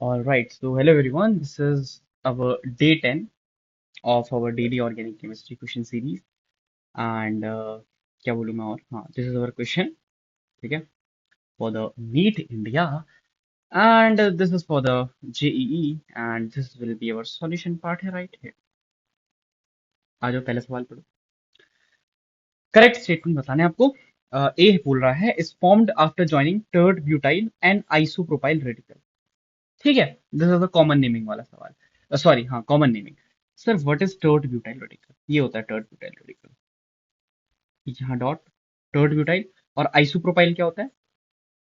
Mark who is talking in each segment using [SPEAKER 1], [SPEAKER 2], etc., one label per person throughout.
[SPEAKER 1] All right, so hello everyone. This is our day 10 of our daily organic chemistry question series. And क्या बोलूँ मैं और हाँ, this is our question, ठीक है, for the NEET India, and this is for the JEE, and this will be our solution part है right here. आ जाओ पहले सवाल पढ़ो. करेक्ट स्टेटमेंट बताने आपको. ए बोल रहा है is formed after joining टर्ड butyl and isopropyl radical. ठीक है, this is the common naming वाला सवाल. सॉरी, हाँ, common naming. Sir what is टर्ड butyl radical? ये होता है टर्ड ब्यूटाइल रेडिकल. यहाँ डॉट टर्ड ब्यूटाइल. और आइसोप्रोपाइल क्या होता है?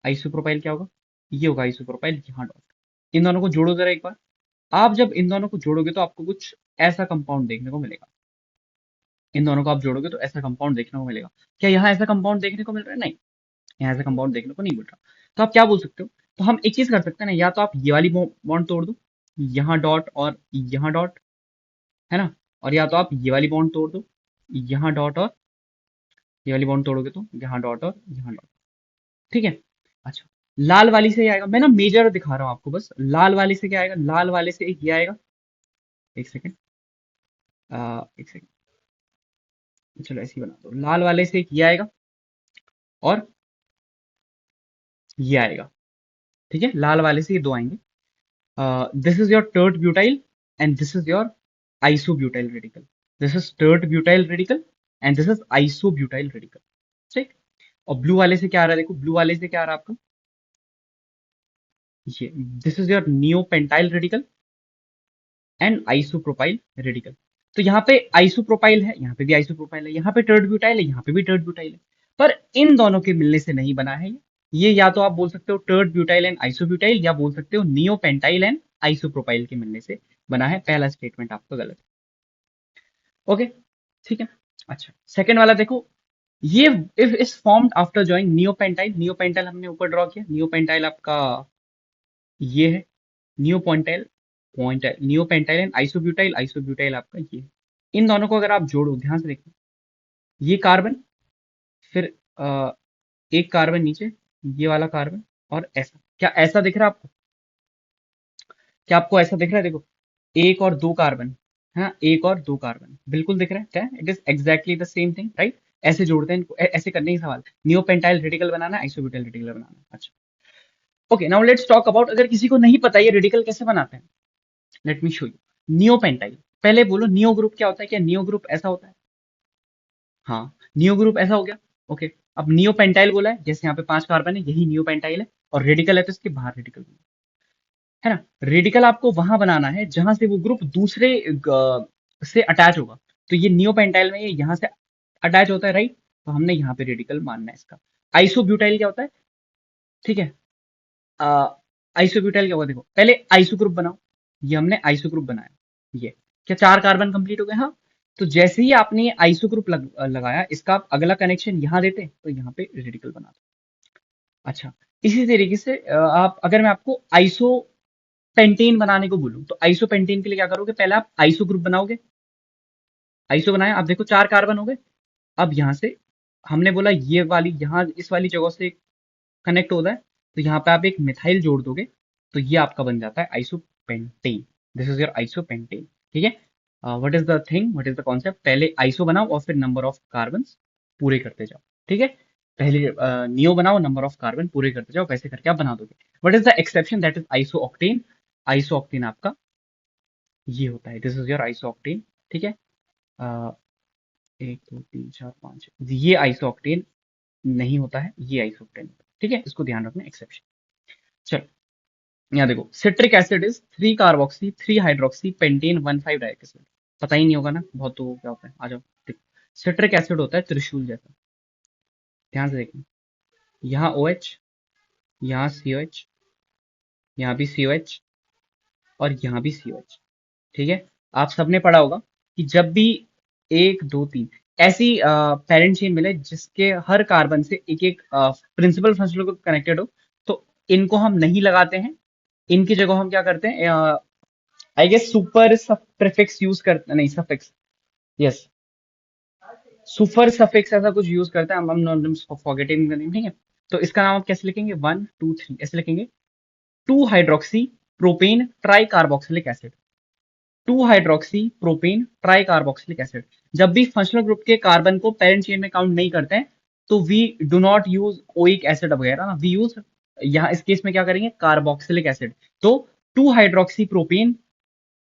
[SPEAKER 1] आइसोप्रोपाइल क्या होगा? ये होगा आइसोप्रोपाइल, यहाँ डॉट. इन दोनों को जोड़ो जरा एक बार. आप जब इन दोनों को जोड़ोगे तो आपको कुछ ऐसा कंपाउंड देखने को मिलेगा. इन दोनों को आप जोड़ोगे तो ऐसा कंपाउंड देखने को मिलेगा. क्या यहाँ ऐसा कंपाउंड देखने को मिल रहा है? नहीं, यहाँ ऐसा कंपाउंड देखने को नहीं मिल रहा. तो आप क्या बोल सकते हो? तो हम एक चीज कर सकते हैं ना, या तो आप ये वाली बॉन्ड तोड़ दो, यहाँ डॉट और यहाँ डॉट, है ना. और या तो आप ये वाली बॉन्ड तोड़ दो, यहाँ डॉट और ये वाली बॉन्ड तोड़ोगे तो यहाँ डॉट और यहाँ डॉट. ठीक है. अच्छा, लाल वाली से ये आएगा. मैं ना मेजर दिखा रहा हूँ आपको बस. लाल वाले से क्या आएगा? लाल वाले से एक ये आएगा. एक सेकेंड, एक सेकेंड. चलो ऐसे ही बना दो. लाल वाले से एक ये आएगा और ये आएगा. ठीक है, लाल वाले से ये दो आएंगे. This is your tert butyl and this is your isobutyl radical. This is tert butyl radical and this is isobutyl radical. ठीक. और ब्लू वाले से क्या आ रहा है? देखो, ब्लू वाले से क्या आ रहा है आपका? ये this is your neopentyl radical and isopropyl radical. तो यहाँ पे आइसोप्रोपाइल है, यहाँ पे भी आइसोप्रोपाइल है, यहाँ पे टर्ड ब्यूटाइल है, यहाँ पे भी टर्ड ब्यूटाइल है. पर इन दोनों के मिलने से नहीं बना है ये. या तो आप बोल सकते हो टर्ड ब्यूटाइल एंड आइसोब्यूटाइल, या बोल सकते हो नियोपेंटाइल एंड आइसोप्रोपाइल के मिलने से बना है. पहला स्टेटमेंट आपका गलत है. ओके, ठीक है. अच्छा, सेकंड वाला देखो. ये F is formed after joining neopentyl. Neopentyl हमने ऊपर ड्रॉ किया. नियोपेंटाइल आपका ये है. Neopentyl, pentyl, neopentyl and isobutyl. Isobutyl आपका ये है. इन दोनों को अगर आप जोड़ो, ध्यान से देखो, ये कार्बन, फिर एक कार्बन नीचे, ये वाला कार्बन, और ऐसा. क्या ऐसा दिख रहा है आपको? क्या आपको ऐसा दिख रहा है? देखो, एक और दो कार्बन. हाँ, एक और दो कार्बन बिल्कुल दिख रहा है. क्या it is exactly the same thing, right. ऐसे जोड़ते हैं इनको, ऐसे करने ही सवाल. नियोपेंटाइल रेडिकल बनाना है, आइसोब्यूटाइल रेडिकल बनाना है. अच्छा, okay, now let's talk about. अगर किसी को नहीं पता ये रेडिकल कैसे बनाते हैं, let me show you. Neopentyl, पहले बोलो नियो ग्रुप क्या होता है? क्या नियो ग्रुप ऐसा होता है? हाँ, नियो ग्रुप ऐसा हो गया. ओके. अब नियो पेंटाइल बोला है, जैसे यहाँ पे पांच कार्बन है, यही नियो पेंटाइल है. और रेडिकल है तो इसके बाहर रेडिकल है ना. रेडिकल आपको वहां बनाना है जहां से वो ग्रुप दूसरे से अटैच होगा. तो ये नियो पेंटाइल में ये यहाँ से अटैच होता है, राइट. तो हमने यहाँ पे रेडिकल मानना है इसका. आइसोब्यूटाइल क्या होता है? ठीक है. आइसोब्यूटाइल क्या होगा? देखो, पहले आइसो ग्रुप बनाओ. ये हमने आइसो ग्रुप बनाया. ये क्या, चार कार्बन कंप्लीट हो गए? हाँ. तो जैसे ही आपने ये आइसो ग्रुप लगाया, इसका आप अगला कनेक्शन यहाँ देते तो यहाँ पे रेडिकल बना दो. अच्छा, इसी तरीके से आप, अगर मैं आपको आइसो पेंटेन बनाने को बोलूं, तो आइसो पेंटेन के लिए क्या करोगे? पहले आप आइसो ग्रुप बनाओगे. आइसो बनाया, आप देखो चार कार्बन हो गए. अब यहाँ से हमने बोला ये वाली, यहाँ इस वाली जगह से कनेक्ट होता है, तो यहाँ पे आप एक मिथाइल जोड़ दोगे. तो ये आपका बन जाता है isopentane. This is your isopentane. ठीक है. What is the thing, what is the concept? पहले आइसो बनाओ और फिर नंबर ऑफ कार्बन पूरे करते जाओ. ठीक है. पहले नियो बनाओ, नंबर ऑफ कार्बन पूरे करते जाओ, वैसे करके आप बना दोगे. What is the exception? That is iso octane. Iso octane आपका ये होता है. This is your iso octane. ठीक है. अ, एक दो तीन चार पाँच, ये आइसो ऑक्टेन नहीं होता है, ये आइसो ऑक्टेन होता है. ठीक है, इसको ध्यान रखना, एक्सेप्शन. चलो, यहाँ देखो, citric acid is three carboxy three hydroxy pentane one five dioic acid. पता ही नहीं होगा ना बहुत, तो क्या होता है, आ जाओ देखो. सिट्रिक एसिड होता है त्रिशूल जैसा. ध्यान से देखना, यहाँ ओ एच, यहाँ सी ओ एच, यहाँ भी सी ओ एच, और यहाँ भी सी ओ एच. ठीक है. आप सबने पढ़ा होगा कि जब भी एक दो तीन ऐसी पेरेंट चेन मिले जिसके हर कार्बन से एक एक प्रिंसिपल फंक्शनल ग्रुप कनेक्टेड हो, तो इनको हम नहीं लगाते हैं. इनकी जगह हम क्या करते हैं? I guess super prefix use करते, नहीं सफिक्स, यस, सुपर सफिक्स ऐसा कुछ यूज करते हैं. हम फॉरगेटिंग द नेम. ठीक है. तो इसका नाम आप कैसे लिखेंगे? वन टू थ्री ऐसे लिखेंगे. Two hydroxy propane tri carboxylic acid, 2 hydroxy propane tri carboxylic acid. जब भी फंक्शनल ग्रुप के कार्बन को पेरेंट चेन में काउंट नहीं करते हैं तो we do not use oic acid वगैरह ना, वी यूज यहाँ इस केस में क्या करेंगे, कार्बोक्सिलिक एसिड। तो 2 hydroxy propane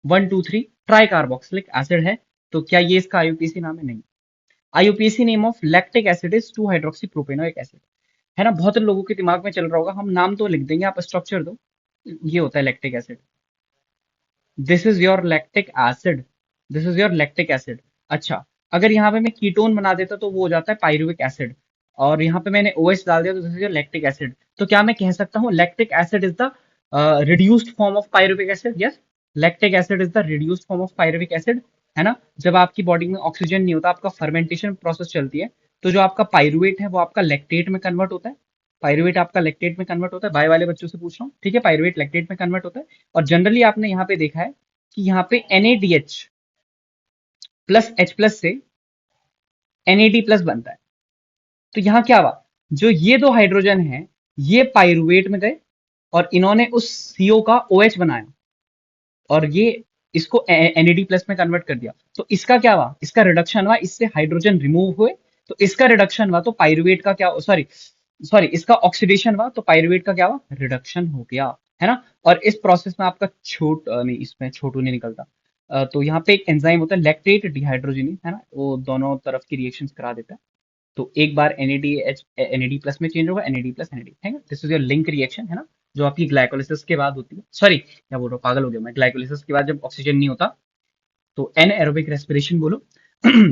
[SPEAKER 1] 1 2 3 try carboxylic acid है। तो क्या ये इसका आईयूपीएसी नाम है? नहीं। IUPAC name of lactic acid is 2 hydroxy propanoic acid. है ना, बहुत लोगों के दिमाग में चल रहा होगा, हम नाम तो लिख देंगे, आप स्ट्रक्चर दो। ये होता है lactic acid, this is your lactic acid, this is your lactic acid. अच्छा, अगर यहाँ पे मैं कीटोन बना देता तो वो हो जाता है पायरुविक एसिड, और यहाँ पे मैंने OH डाल दिया तो this is your lactic acid. तो क्या मैं कह सकता हूँ lactic acid is the reduced form of pyruvic acid? Yes, lactic acid is the reduced form of pyruvic acid. है ना, जब आपकी बॉडी में ऑक्सीजन नहीं होता, आपका फर्मेंटेशन प्रोसेस चलती है, तो जो आपका पायरुवेट है वो आपका लैक्टेट में कन्वर्ट होता है। पायरुवेट आपका लैक्टेट में कन्वर्ट होता है, बायो वाले बच्चों से पूछ रहा हूँ, ठीक है, पायरुवेट लैक्टेट में कन्वर्ट होता है। और जनरली आपने यहाँ पे देखा है कि यहाँ पे NaDH प्लस H प्लस से NAD प्लस बनता है। तो यहाँ क्या हुआ, जो ये दो हाइड्रोजन हैं ये पायरुवेट में गए और इन्होंने उस CO का OH बनाया और ये इसको NAD प्लस में कन्वर्ट कर दिया। तो इसका क्या हुआ, इसका रिडक्शन हुआ, इससे हाइड्रोजन रिमूव हुए, तो इसका रिडक्शन हुआ, तो पायरुवेट का क्या, सॉरी सॉरी, इसका ऑक्सीडेशन हुआ, तो पायरुवेट का क्या हुआ, रिडक्शन हो गया। है ना, और इस प्रोसेस में आपका नहीं, इसमें छोटू नहीं निकलता। तो यहाँ पे एक एंजाइम होता है लैक्टेट डिहाइड्रोजिनेज, है ना, वो दोनों तरफ की रिएक्शंस करा देता है। तो एक बार NADH NAD प्लस में चेंज होगा, NAD प्लस NAD, है ना, this is your link reaction. है ना, जो आपकी ग्लाइकोलिसिस के बाद होती है, सॉरी क्या बोल रहा हूँ, पागल हो गया मैं, ग्लाइकोलिसिस के बाद जब ऑक्सीजन नहीं होता तो एनएरोबिक रेस्पिरेशन बोलो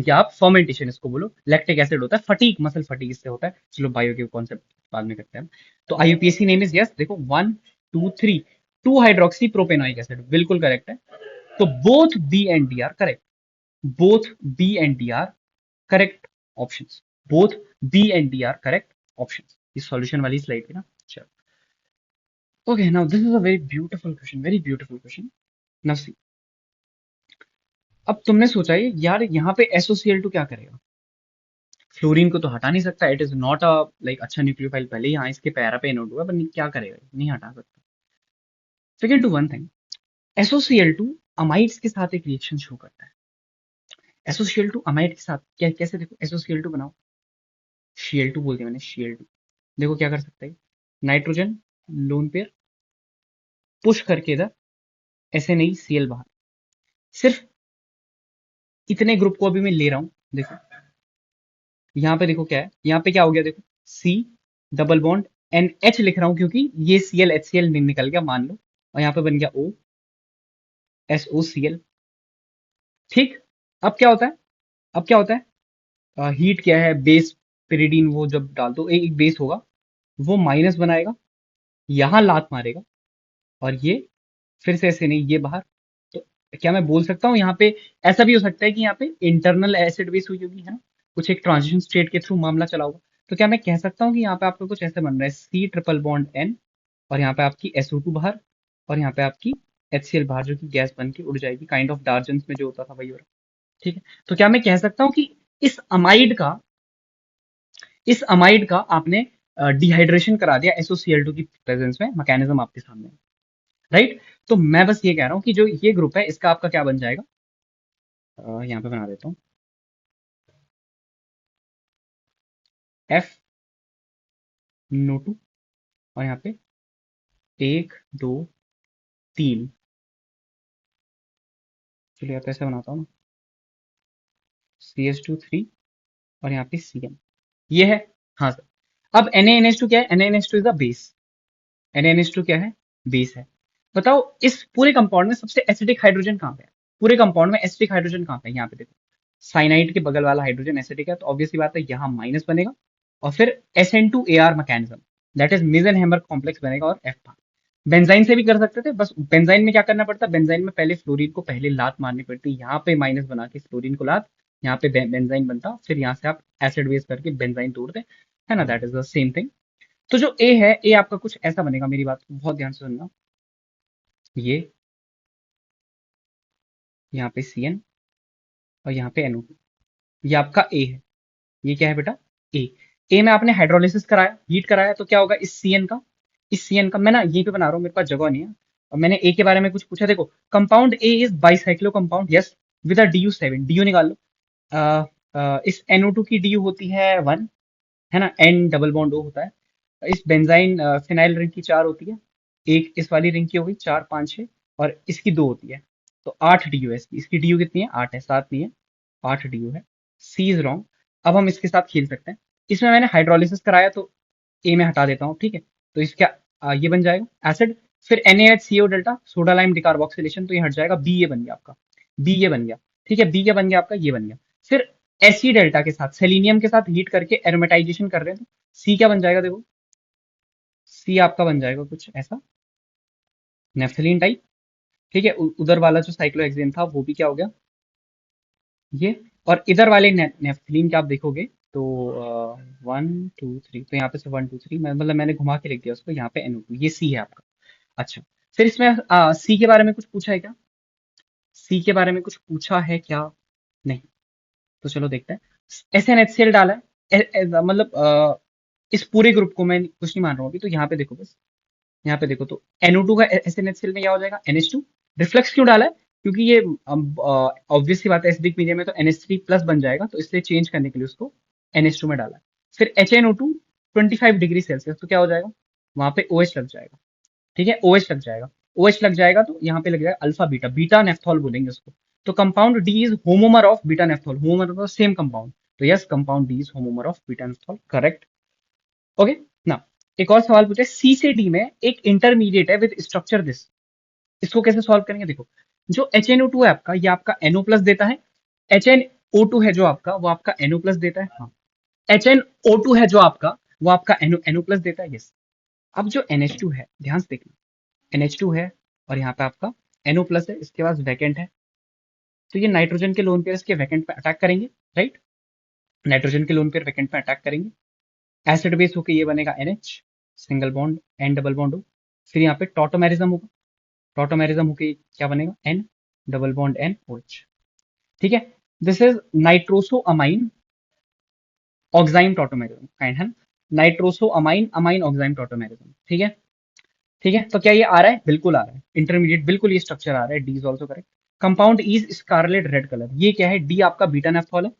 [SPEAKER 1] या आप फर्मेंटेशन इसको बोलो। लैक्टिक एसिड होता है, फटीक, मसल फटीक इससे होता है। चलो बायो के कॉन्सेप्ट बाद में करते हैं। तो आईयूपीएसी नेम इज, यस देखो, 1 2 3 2 हाइड्रोक्सी प्रोपेनोइक एसिड, बिल्कुल करेक्ट है। तो both B and D are correct, both B and D are correct options, both B and D are correct options. इस सॉल्यूशन वाली स्लाइड पे ना, चलो okay, now this is a very beautiful question, very beautiful question. Now see, अब तुमने सोचा है यार यहाँ पे SOCl2 क्या करेगा, फ्लोरीन को तो हटा नहीं सकता, it is not a like अच्छा न्यूक्लियोफाइल, पहले ही यहाँ इसके पैरा पे नोट हुआ, पर क्या करेगा, नहीं हटा सकता। तो can do one thing, SOCl2 amides के साथ एक रिएक्शन शो करता है। SOCl2 अमाइड के साथ क्या, कैसे, देखो SOCl2 बनाओ, Cl2 बोल दिया मैंने, Cl2, देखो क्या कर सकता है, नाइट्रोजन लोन पेयर पुश करके इधर SNaCl बाहर, सिर्फ इतने ग्रुप को अभी मैं ले रहा हूँ। देखो यहाँ पे, देखो क्या है, यहाँ पे क्या हो गया, देखो C डबल बॉन्ड NH लिख रहा हूँ क्योंकि ये Cl HCl निकल गया मान लो, और यहाँ पे बन गया O SOCl। ठीक, अब क्या होता है, अब क्या होता है, हीट क्या है, बेस पेरिडीन, वो जब डाल दो एक बेस होगा, वो माइनस बनाएगा, यहाँ लात मारेगा, और ये फिर से ऐसे नहीं, ये बाहर। तो क्या मैं बोल सकता हूँ यहाँ पे, ऐसा भी हो सकता है कि यहाँ पे इंटरनल एसिड बेस हुई होगी, है ना, कुछ एक ट्रांजिशन स्टेट के थ्रू मामला चला होगा। तो क्या मैं कह सकता हूँ कि यहाँ पे आपका कुछ ऐसे बन रहा है, C ट्रिपल बॉन्ड N, और यहाँ पे आपकी SO2 बाहर, और यहाँ पे आपकी HCl बाहर, जो कि गैस बन के उड़ जाएगी, काइंड ऑफ डार्जन में जो होता था वही हो रहा है। ठीक है, तो क्या मैं कह सकता हूँ कि इस अमाइड का, इस अमाइड का आपने डिहाइड्रेशन करा दिया SOCl2 की प्रेजेंस में, मैकेनिज्म आपके सामने है, राइट। तो मैं बस ये कह रहा हूँ कि जो ये ग्रुप है इसका आपका क्या बन जाएगा, यहाँ पे बना देता हूँ F NO2, और यहाँ पे 1 2 3, चलिए यहाँ पे ऐसे बनाता हूँ ना, CH2 3, और यहाँ पे Cn, ये है। हाँ सर, अब NaNH2 क्या है, NaNH2 is the base, NaNH2 क्या है, बेस है। बताओ इस पूरे कंपाउंड में सबसे एसिडिक हाइड्रोजन कहाँ पे है, पूरे कंपाउंड में एसिडिक हाइड्रोजन कहाँ पे है, यहाँ पे देखो, साइनाइड के बगल वाला हाइड्रोजन एसिडिक है, तो ऑब्वियसली बात है यहाँ माइनस बनेगा, और फिर SN2AR mechanism, that is Meisenheimer complex बनेगा, और F बार। बेंजाइन से भी कर सकते थे, बस बेंजाइन में क्या करना पड़ता है, बेंजाइन में पहले फ्लोरीन को पहले लात मारनी पड़ती है, यहाँ पे माइनस बना के फ्लोरीन को लात, यहाँ पे बेंजाइन बनता, फिर यहाँ से आप एसिड बेस करके बेंजाइन तोड़ते, है ना, that is the same thing. तो जो ए है, ए आपका कुछ ऐसा बनेगा, मेरी बात को बहुत ध्यान से सुनना, ये यहाँ पे Cn, और यहाँ पे NO2, ये आपका ए है, ये क्या है बेटा, ए। ए में आपने हाइड्रोलिसिस कराया, हीट कराया, तो क्या होगा, इस Cn का, इस Cn का मैं ना यहीं पे बना रहा हूँ, मेरे पास जगह नहीं है, और मैंने ए के बारे में कुछ पूछा, देखो compound A is bicyclo compound, yes, with a DU7, DU निकाल लो। इस NO2 की DU होती है 1, है ना, N डबल बॉन्ड O होता है। इस बेंजाइन फिनाइल रिंग की 4 होती है, एक इस वाली रिंग की हो गई 4 5 6, और इसकी 2 होती है, तो 8 DU है इसकी। इसकी DU कितनी है? 8 है, 7 नहीं है, 8 DU है। सी इज रॉन्ग। अब हम इसके साथ खेल सकते हैं। इसमें मैंने हाइड्रोलिसिस कराया तो ए में हटा देता हूँ, ठीक है। तो इसका ये बन जाएगा एसिड। फिर NaHCO delta, soda lime decarboxylation, तो ये हट जाएगा, बी ये बन गया आपका, बी ये बन गया, ठीक है। बी क्या बन गया आपका? ये बन गया। फिर एसी डेल्टा के साथ, सेलिनियम के साथ हीट करके एरोमेटाइजेशन कर रहे हैं, तो सी क्या बन जाएगा? देखो सी आपका बन जाएगा कुछ ऐसा, नेफ्थलीन टाइप, ठीक है। उधर वाला जो साइक्लोहेक्सेन था वो भी क्या हो गया? ये। और इधर वाले नेफ्थलीन के आप देखोगे तो 1 2 3, तो यहाँ पे से 1 2 3, मतलब मैंने घुमा के लिख दिया उसको, यहाँ पे NO2, ये सी है आपका। अच्छा, फिर इसमें सी के बारे में कुछ पूछा है क्या? सी के बारे में कुछ पूछा है क्या? नहीं। तो चलो देखते हैं। SnHCl डाला है, मतलब इस पूरे ग्रुप को मैं कुछ नहीं मान रहा हूँ अभी, तो यहाँ पे देखो बस, यहाँ पे देखो तो NO2 का SnHCl में क्या हो जाएगा? NH2। रिफ्लेक्स क्यों डाला है? क्योंकि ये ऑब्वियस सी बात है, एसिडिक मीडियम में तो NH3 प्लस बन जाएगा, तो इसलिए चेंज करने के लिए उसको NH2 में डाला है। फिर HNO2 25 डिग्री सेल्सियस, तो क्या हो जाएगा? वहां पे OH लग जाएगा, ठीक है। OH लग जाएगा, OH लग जाएगा तो यहाँ पे लग जाएगा अल्फा बीटा, बीटा नेफ्थॉल बोलेंगे उसको। तो compound D is homomer of beta naphthol, homomer मतलब सेम कंपाउंड, तो yes, compound D is homomer of beta naphthol, correct. Okay ना। एक और सवाल पूछे, सी से डी में एक इंटरमीडिएट है विद स्ट्रक्चर दिस, इसको कैसे सॉल्व करेंगे? देखो, जो HNO2 है आपका, ये आपका NO प्लस देता है। HNO2 है जो आपका, वो आपका NO प्लस देता है, हाँ। HNO2 है जो आपका, वो आपका NO प्लस देता है, यस। अब जो NH2 है, ध्यान से देखना, NH2 है और यहाँ पे आपका NO प्लस है, इसके पास वैकेंट है, तो ये नाइट्रोजन के लोन पेयर इसके वैकेंट पे अटैक करेंगे, राइट। नाइट्रोजन के लोन पेयर वैकेंट पे अटैक करेंगे, एसिड बेस होके ये बनेगा NH, single bond N double bond हो। फिर यहाँ पे टॉटोमेरिज्म होगा, टॉटोमेरिज्म होके क्या बनेगा? N double bond N OH, ठीक है। This is nitroso amine oxime tautomerism kind है, nitroso amine amine oxime tautomerism, ठीक है। ठीक है, तो क्या ये आ रहा है? बिल्कुल आ रहा है, इंटरमीडिएट बिल्कुल ये स्ट्रक्चर आ रहा है, D is also correct. Compound is scarlet red colour, ये क्या है? डी आपका बीटा नेफ्थॉल है।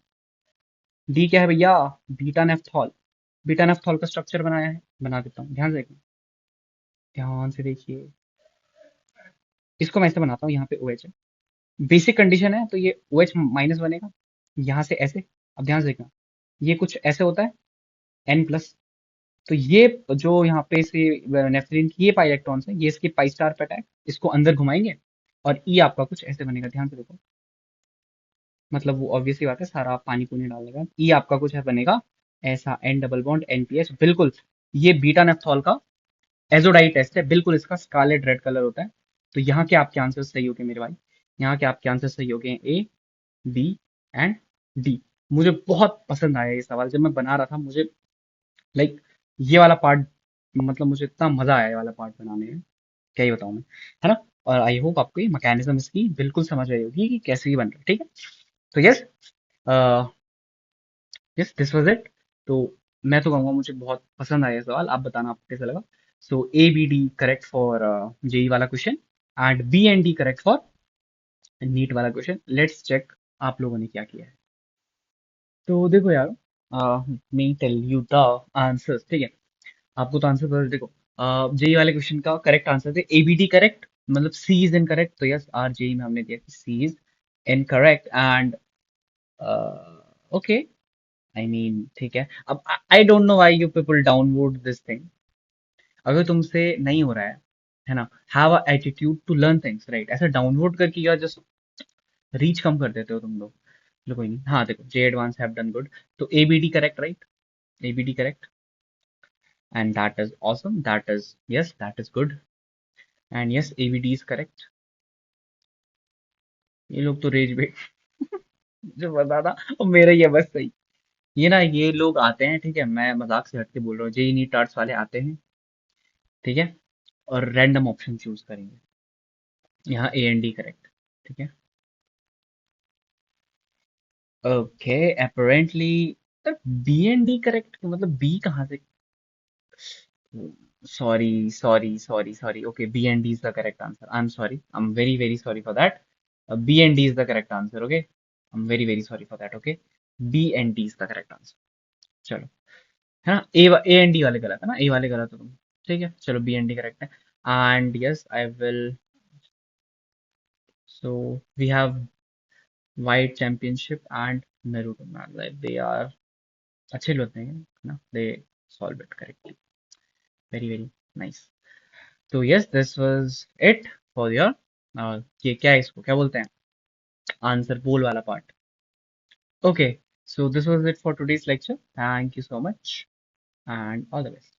[SPEAKER 1] डी क्या है भैया? Beta naphthol. बीटा नेफ्थॉल का स्ट्रक्चर बनाया है, बना देता हूँ, ध्यान से देखिए, ध्यान से देखिए। इसको मैं ऐसे बनाता हूँ, यहाँ पे OH है, बेसिक कंडीशन है, तो ये OH माइनस बनेगा, यहाँ से ऐसे। अब ध्यान से देखना, ये कुछ ऐसे होता है, N प्लस, तो ये जो यहाँ पे से नेफ्थलीन की ये पाई इलेक्ट्रॉन्स है, ये इसके पाई स्टार पे अटैक, इसको अंदर घुमाएंगे, और ई आपका कुछ ऐसे बनेगा, ध्यान से देखो, मतलब वो ऑब्वियस ही बात है, सारा पानी पूनी डालने का, ई आपका कुछ है बनेगा ऐसा, N डबल बॉन्ड NPH, बिल्कुल। ये बीटा नेफ्थॉल का एजोडाइट टेस्ट है, बिल्कुल इसका स्कारलेट रेड कलर होता है। तो यहाँ के आपके आंसर सही हो गए मेरे भाई, यहाँ के आपके आंसर सही हो गए, A B एंड D। मुझे बहुत पसंद आया ये सवाल, जब मैं बना रहा था मुझे लाइक ये वाला पार्ट, मतलब मुझे इतना मजा आया ये वाला पार्ट बनाने में, क्या ही बताऊं मैं, है ना। और आई होप आपको ये मैकेनिज्म इसकी बिल्कुल समझ आई होगी कि कैसे ये बन रहा है, ठीक है। तो yes, yes this was it. तो मैं तो कहूँगा मुझे बहुत पसंद आया ये सवाल, आप बताना आपको कैसा लगा। So A B D correct for JEE वाला question, and B and D correct for NEET वाला क्वेश्चन। लेट्स चेक आप लोगों ने क्या किया है। तो देखो यार, me tell you the answers, ठीक है। आपको तो आंसर बता, देखो जेई वाले क्वेश्चन का करेक्ट आंसर थे ABD करेक्ट, मतलब सी इज इनकरेक्ट, तो यस आर जेई में हमने दिया कि C is incorrect, and okay, I mean ठीक है। अब I don't know why you people downvote this thing, अगर तुमसे नहीं हो रहा है ना, have a attitude to learn things, right. ऐसा डाउनवोट करके या जस्ट रीच कम कर देते हो तुम लोग। चलो कोई नहीं, हाँ देखो, जे एडवांस हैव डन गुड, तो ABD correct, right, ABD correct, and that is awesome, that is, yes, that is good, and yes, ABD is correct। ये लोग तो रेज बेट जो बता था, और मेरा ये बस सही। ये ना, ये लोग आते हैं, ठीक है, मैं मजाक से हट के बोल रहा हूँ, जेई नीट टार्ट्स वाले आते हैं, ठीक है, और रैंडम ऑप्शन चूज करेंगे, यहाँ A and D करेक्ट, ठीक है। Okay, apparently B and D correct, मतलब बी कहाँ से? Sorry. Okay, B and D is the correct answer. I'm sorry. I'm very, very sorry for that. B and D is the correct answer. Okay. I'm very, very sorry for that. Okay. B and D is the correct answer. चलो है ना A and D वाले गलत है ना ए वाले गलत हो तुम ठीक है चलो बी एंड डी करेक्ट है and yes I will so we have white championship and Naruto man like they are अच्छे लोग हैं ना they solve it correctly very very nice तो yes this was it for your ये क्या है इसको क्या बोलते हैं आंसर पोल वाला part okay so this was it for today's lecture thank you so much and all the best